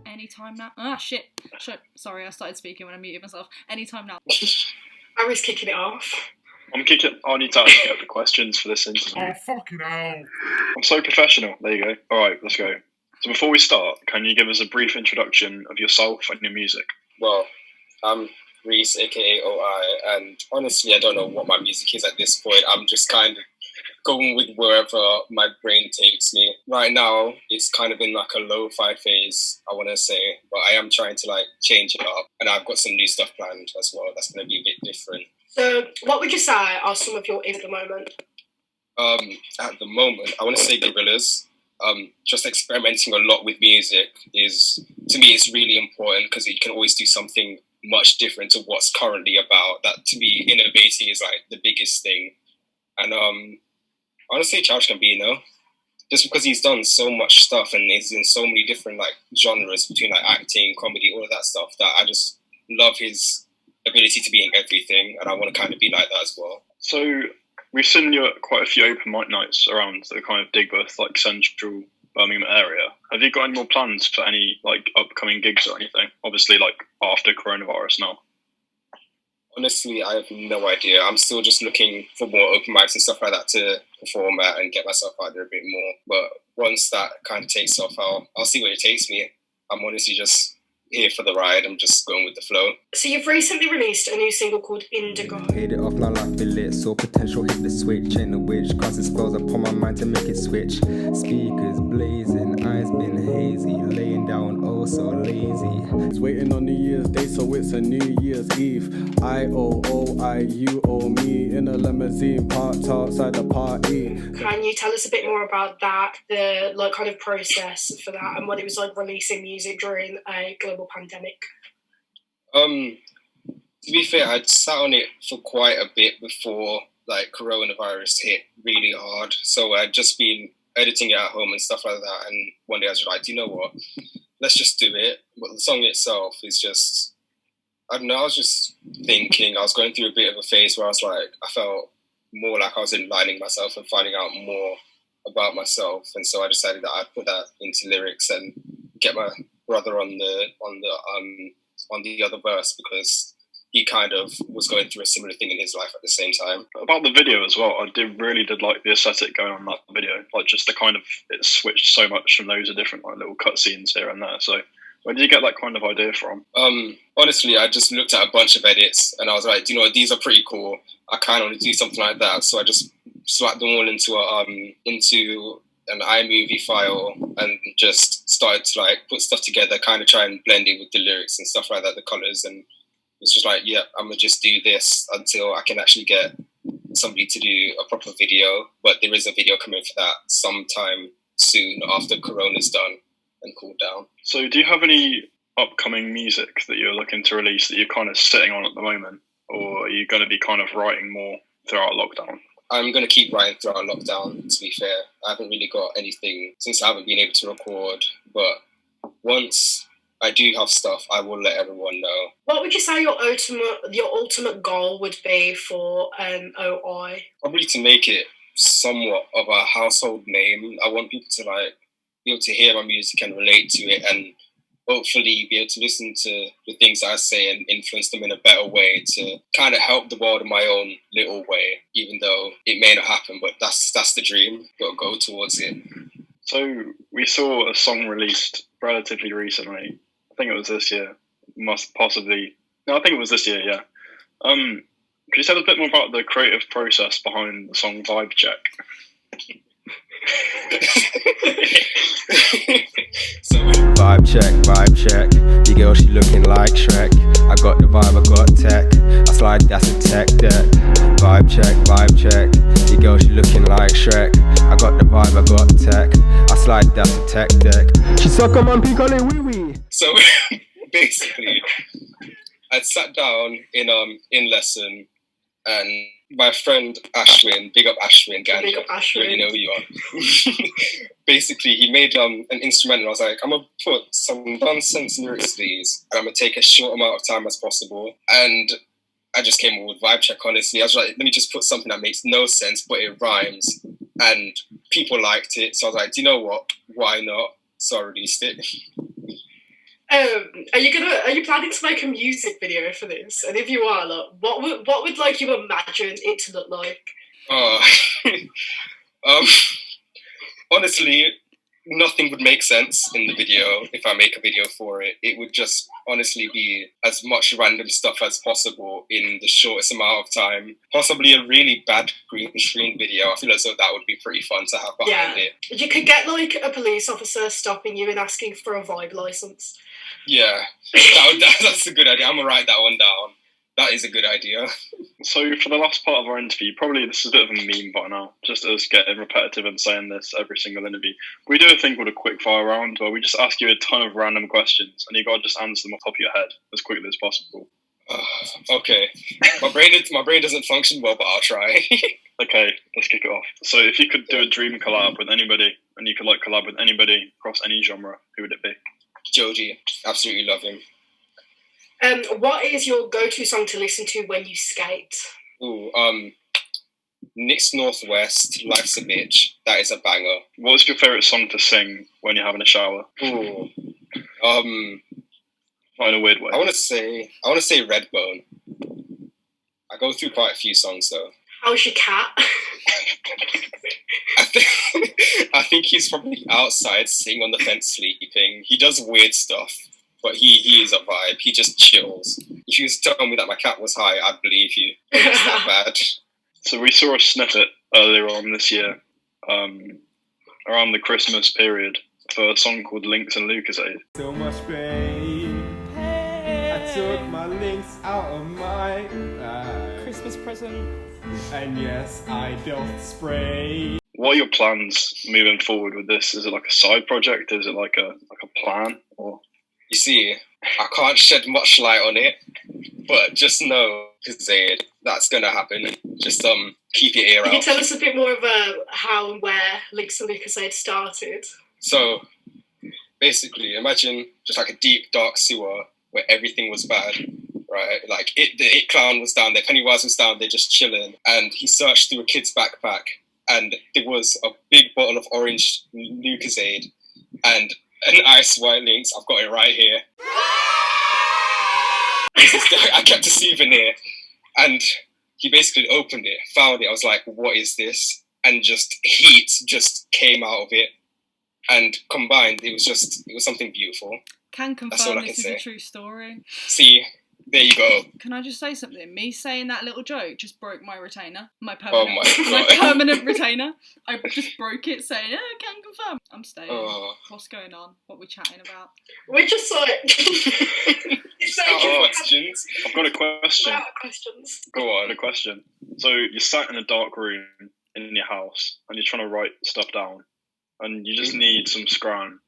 Anytime now. Ah, shit. Sorry, I started speaking when I muted myself. Anytime now. Harry's kicking it off. I need to ask you the questions for this interview. Oh, fucking hell. I'm so professional. There you go. All right, let's go. So before we start, can you give us a brief introduction of yourself and your music? Well, I'm Reece, aka OI, and honestly, I don't know what my music is at this point. I'm just kind of going with wherever my brain takes me. Right now, it's kind of in like a lo-fi phase, I want to say, but I am trying to like change it up, and I've got some new stuff planned as well. That's going to be a bit different. So, what would you say are some of your aims at the moment? At the moment, I want to say guerrillas. Just experimenting a lot with music is, to me, it's really important because you can always do something much different to what's currently about. That, to me, innovating is like the biggest thing. And honestly, Charles Gambino, just because he's done so much stuff and is in so many different like genres between like acting, comedy, all of that stuff, that I just love his ability to be in everything, and I want to kind of be like that as well. So we've seen you at quite a few open mic nights around the kind of Digbeth, like central Birmingham area. Have you got any more plans for any like upcoming gigs or anything? Obviously, like after coronavirus now. Honestly, I have no idea. I'm still just looking for more open mics and stuff like that to perform at and get myself out there a bit more. But once that kind of takes off, I'll see where it takes me. I'm honestly just here for the ride. I'm just going with the flow. So you've recently released a new single called Indigo. Hit it off like I feel it, so potential hit the switch. Ain't a witch, casting spells upon my mind to make it switch. Speakers blazing, eyes been hazy, laying down oh so lazy. It's waiting on New Year's Day, so it's a New Year's Eve. you owe me in a limousine parked outside the party. Can you tell us a bit more about that, the like kind of process for that, and what it was like releasing music during a global pandemic? To be fair, I'd sat on it for quite a bit before like coronavirus hit really hard. So I'd just been editing it at home and stuff like that. And one day I was like, you know what? Let's just do it. But the song itself is just, I don't know, I was just thinking, I was going through a bit of a phase where I was like, I felt more like I was enlightening myself and finding out more about myself. And so I decided that I'd put that into lyrics and get my brother on the other verse, because he kind of was going through a similar thing in his life at the same time. About the video as well, I really did like the aesthetic going on that video. Like just the kind of, it switched so much from loads of different like little cutscenes here and there. So where did you get that kind of idea from? Honestly, I just looked at a bunch of edits and I was like, you know what, these are pretty cool. I kind of want to do something like that. So I just slapped them all into an iMovie file and just started to like put stuff together, kind of try and blend it with the lyrics and stuff like that, the colours, and it's just like, yeah, I'm going to just do this until I can actually get somebody to do a proper video. But there is a video coming for that sometime soon after Corona's done and cooled down. So do you have any upcoming music that you're looking to release that you're kind of sitting on at the moment? Or are you going to be kind of writing more throughout lockdown? I'm going to keep writing throughout lockdown, to be fair. I haven't really got anything since I haven't been able to record. But once I do have stuff, I will let everyone know. What would you say your ultimate goal would be for OI? Probably to make it somewhat of a household name. I want people to like be able to hear my music and relate to it, and hopefully be able to listen to the things I say and influence them in a better way to kind of help the world in my own little way, even though it may not happen, but that's the dream. Got to go towards it. So we saw a song released relatively recently. I think it was this year. I think it was this year, yeah. Could you tell us a bit more about the creative process behind the song Vibe Check? Vibe check. The girl, she looking like Shrek. I got the vibe, I got tech. I slide, that's a tech deck. Vibe check. The girl, she looking like Shrek. I got the vibe, I got tech. I slide, that's a tech deck. She suck on my pink on it, wee wee. So basically, I sat down in lesson, and my friend Ashwin, big up Ashwin, gang, Big up Ashwin. you know who you are. Basically, he made an instrumental. I was like, I'm gonna put some nonsense lyrics to these, and I'm gonna take as short amount of time as possible. And I just came up with Vibe Check. Honestly, I was like, let me just put something that makes no sense, but it rhymes, and people liked it. So I was like, do you know what? Why not? So I released it. Are you planning to make a music video for this? And if you are, like, what would like you imagine it to look like? Honestly, nothing would make sense in the video if I make a video for it. It would just honestly be as much random stuff as possible in the shortest amount of time. Possibly a really bad green screen video. I feel as though that would be pretty fun to have behind it. You could get like a police officer stopping you and asking for a vibe license. Yeah, that's a good idea. I'm gonna write that one down. That is a good idea. So for the last part of our interview, probably this is a bit of a meme by now, just us getting repetitive and saying this every single interview. We do a thing called a quick fire round where we just ask you a ton of random questions and you got to just answer them off the top of your head as quickly as possible. Okay. My brain doesn't function well, but I'll try. Okay, let's kick it off. So if you could do a dream collab with anybody and you could like collab with anybody across any genre, who would it be? Joji. Absolutely love him. What is your go-to song to listen to when you skate? Nick's Northwest, Life's a Bitch. That is a banger. What's your favourite song to sing when you're having a shower? Ooh. Not in a weird way. I want to say Redbone. I go through quite a few songs though. How's your cat? I think he's probably outside sitting on the fence sleeping. He does weird stuff, but he is a vibe. He just chills. If you was telling me that my cat was high, I'd believe you. It's not bad. So we saw a snippet earlier on this year, around the Christmas period, for a song called Links and Lucasade. So much pain. I took my links out of my Christmas present. and yes, I doth spray. What are your plans moving forward with this? Is it like a side project? Is it like a plan? Or You see, I can't shed much light on it, but just know, Zayd, that's gonna happen. Just keep your ear Can you out. tell us a bit more about how and where Links and Lucasade started? So, basically, imagine just like a deep, dark sewer where everything was bad, right? Like, the It Clown was down there, Pennywise was down there just chilling, and he searched through a kid's backpack, and there was a big bottle of orange Lucasade, and an ice white Lynx. I've got it right here. I kept a souvenir, and he basically opened it, found it. I was like, what is this? And just heat just came out of it, and combined, it was something beautiful. Can That's all confirm I this can is say. a true story. See, there you go. Can I just say something? Me saying that little joke just broke my retainer. My Oh permanent, my God. permanent retainer. I just broke it saying, can confirm. I'm staying. Oh. What's going on? What are we chatting about? We're just like... Questions. I've got a question. questions. Go Got on. a question. So you're sat in a dark room in your house and you're trying to write stuff down, and you just need some scran.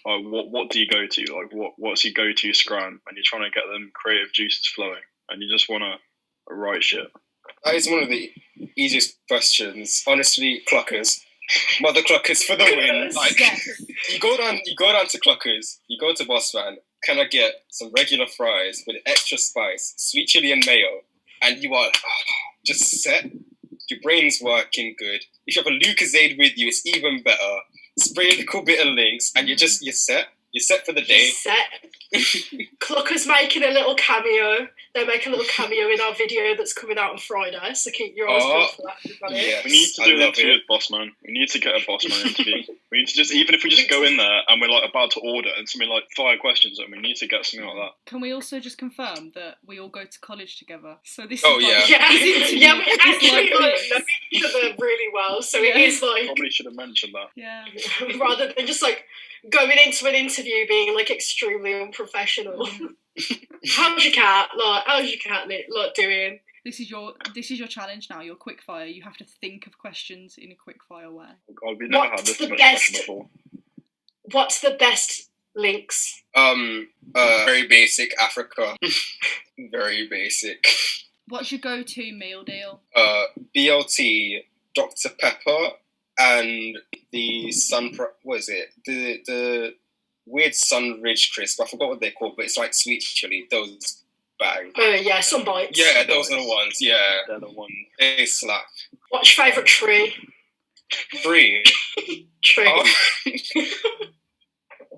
Like, what do you go to? Like, what's your go-to scran? And you're trying to get them creative juices flowing, and you just want to write shit. That is one of the easiest questions. Honestly, Cluckers. Mother Cluckers for the win. Like, Yes. you go down to Cluckers, you go to Boss Man, can I get some regular fries with extra spice, sweet chili and mayo, and you are just set. Your brain's working good. If you have a Lucasade with you, it's even better. Spray a little bit of Lynx, and you're set. You're set for the day. Set. Clucker's making a little cameo. They make a little cameo in our video that's coming out on Friday, so keep your eyes peeled for that, everybody. Yes, We need to I do an love interview it. with Boss Man. We need to get a Boss Man interview. We need to just, even if we just go in there and we're like about to order and something like 5 questions, and we need to get something like that. Can we also just confirm that we all go to college together? So this Oh, is yeah. like, Yeah, this interview yeah, we is actually like know this. each other really well, so it Yeah. is like, Probably should have mentioned that. Yeah. rather than just like going into an interview being like extremely unprofessional. How's your cat? Like, how's your cat doing? This is your challenge now. Your quickfire. You have to think of questions in a quickfire way. Oh God, we've never What's had this the much best- question before. What's the best links? Very basic Africa. Very basic. What's your go-to meal deal? BLT, Dr. Pepper, and the what is it? The weird Sunridge crisp. I forgot what they're called, but it's like sweet chili. Those bang. Yeah, some bites. Yeah, those are the ones. Yeah, They're the ones. they slap. What's your favourite tree? 3. True. Oh.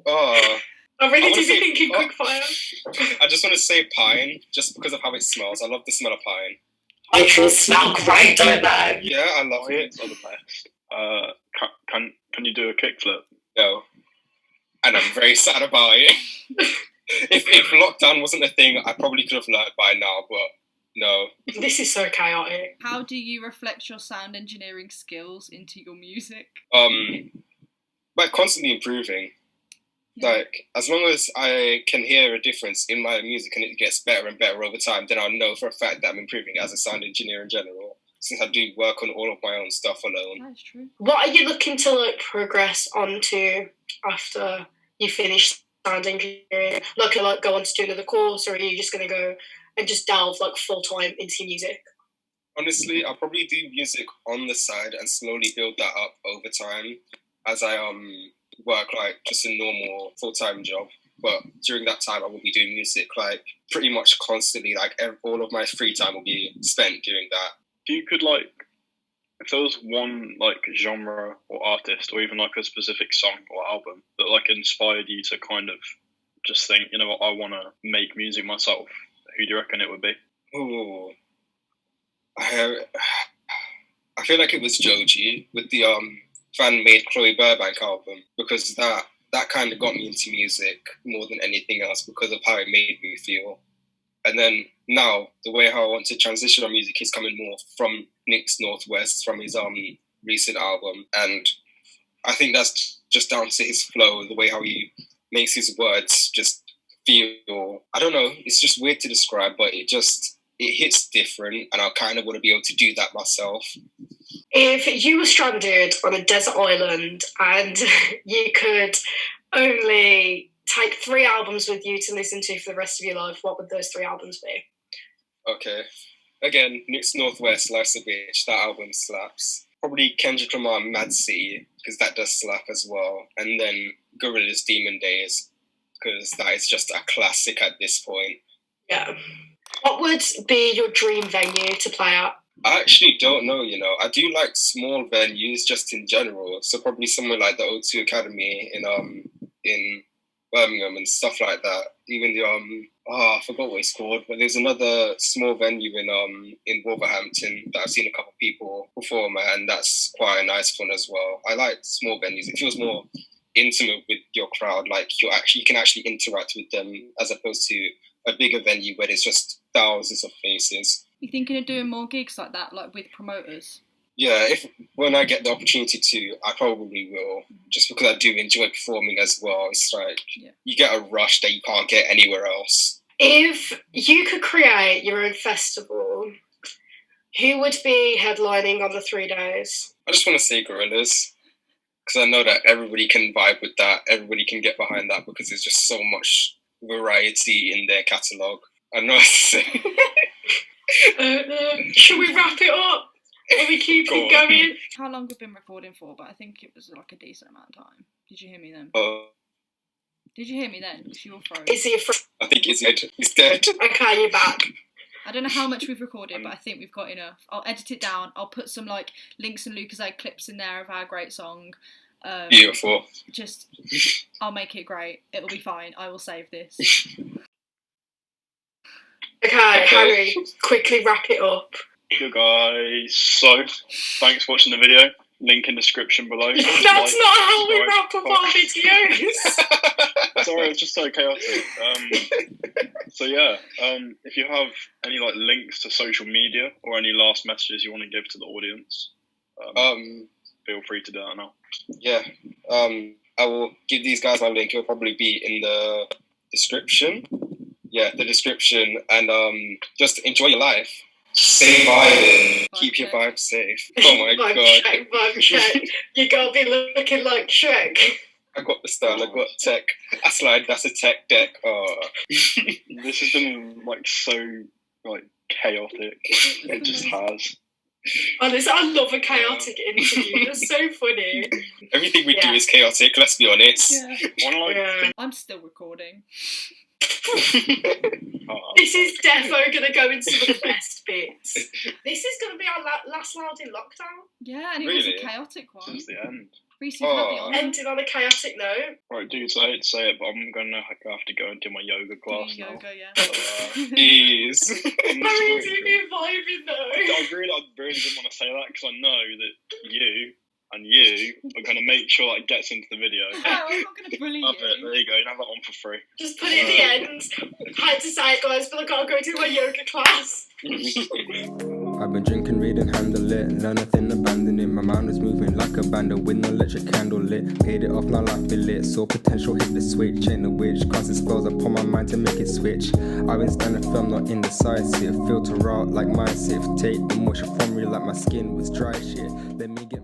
Oh. I really I wanna did say- think in oh. quickfire. I just want to say pine, just because of how it smells. I love the smell of pine. Pines smell great, don't they? Yeah, I love it. Lions are the best. Can you do a kickflip? No. And I'm very sad about it. if lockdown wasn't a thing, I probably could have learned by now, but no. This is so chaotic. How do you reflect your sound engineering skills into your music? By constantly improving. Like, as long as I can hear a difference in my music and it gets better and better over time, then I'll know for a fact that I'm improving as a sound engineer in general, since I do work on all of my own stuff alone. That is true. What are you looking to like progress onto after you finish sound engineering? Like go on to do another course, or are you just gonna go and just delve like full time into music? Honestly, I'll probably do music on the side and slowly build that up over time as I work like just a normal full-time job. But during that time, I will be doing music like pretty much constantly. Like all of my free time will be spent doing that. If you could if there was one like genre or artist or even like a specific song or album that like inspired you to kind of just think, you know what, I want to make music myself, who do you reckon it would be? Ooh, I feel like it was Joji with the fan-made Chloe Burbank album, because that kind of got me into music more than anything else because of how it made me feel. And then now, the way how I want to transition on music is coming more from Nick's Northwest, from his recent album. And I think that's just down to his flow, the way how he makes his words just feel, I don't know, it's just weird to describe, but it hits different, and I kind of want to be able to do that myself. If you were stranded on a desert island and you could only take 3 albums with you to listen to for the rest of your life, what would those 3 albums be? Okay. Again, Nick's Northwest, Life's a Bitch, that album slaps. Probably Kendrick Lamar, Mad City, because that does slap as well. And then Gorillaz, Demon Days, because that is just a classic at this point. Yeah. What would be your dream venue to play at? I actually don't know, you know. I do like small venues just in general. So probably somewhere like the O2 Academy in Birmingham and stuff like that. Even the I forgot what it's called, but there's another small venue in Wolverhampton that I've seen a couple of people perform at, and that's quite a nice one as well. I like small venues. It feels more intimate with your crowd, like you can actually interact with them, as opposed to a bigger venue where there's just thousands of faces. You thinking of doing more gigs like that, like with promoters? Yeah, when I get the opportunity to, I probably will, just because I do enjoy performing as well. It's like, you get a rush that you can't get anywhere else. If you could create your own festival, who would be headlining on the 3 days? I just want to say Gorillaz, because I know that everybody can vibe with that, everybody can get behind that, because there's just so much variety in their catalogue. I know what to say. Should we wrap it up? Or we keep it going? How long we've been recording for, but I think it was like a decent amount of time. Did you hear me then? Did you hear me then? Because you were froze. Izzy, I think Izzy is dead. Okay, you're back. I don't know how much we've recorded, but I think we've got enough. I'll edit it down. I'll put some like links and Lukas and Harry clips in there of our great song. Beautiful. I'll make it great. It'll be fine. I will save this. Okay, Harry, quickly wrap it up. Good guys. So, thanks for watching the video. Link in description below. That's not how we wrap up our videos. Sorry, it's just so chaotic. So yeah, if you have any like links to social media or any last messages you want to give to the audience, feel free to do that now. Yeah, I will give these guys my link. It'll probably be in the description. Yeah, the description, and just enjoy your life. Stay vibing. Keep your vibes safe. Oh my god. Vibe check. You gotta be looking like Shrek. I got the style, I got tech. I slide, that's a tech deck. Oh. This has been like so like chaotic. It just has. Honestly, I love a chaotic interview. It's so funny. Everything we do is chaotic, let's be honest. Yeah. I'm I'm still recording. This is defo going to go into some of the best bits. This is going to be our last loud in lockdown. Yeah, and it was a chaotic one. Since the end. Reece, you've had the honour. Ending on a chaotic note. Right, dudes, I hate to say it, but I'm going to have to go and do my yoga class now. Yoga, yeah. Jeez. How easy to be vibing though. I really didn't want to say that because I know that you are going to make sure that it gets into the video. No, I'm not going to bully Love it. you. There you go. You can have that one for free. Just put it at the end. I had to say it, guys, but I gotta go do my yoga class. I've been drinking, reading, handle it. Learn nothing, abandon it. My mind was moving like a bandit with no electric candle lit. Paid it off, now life be lit. Saw potential, hit the switch. Ain't the witch. Casting spells upon my mind to make it switch. I've been standing firm, not indecisive. Filter out like my safe. Take the moisture from me like my skin was dry shit. Let me get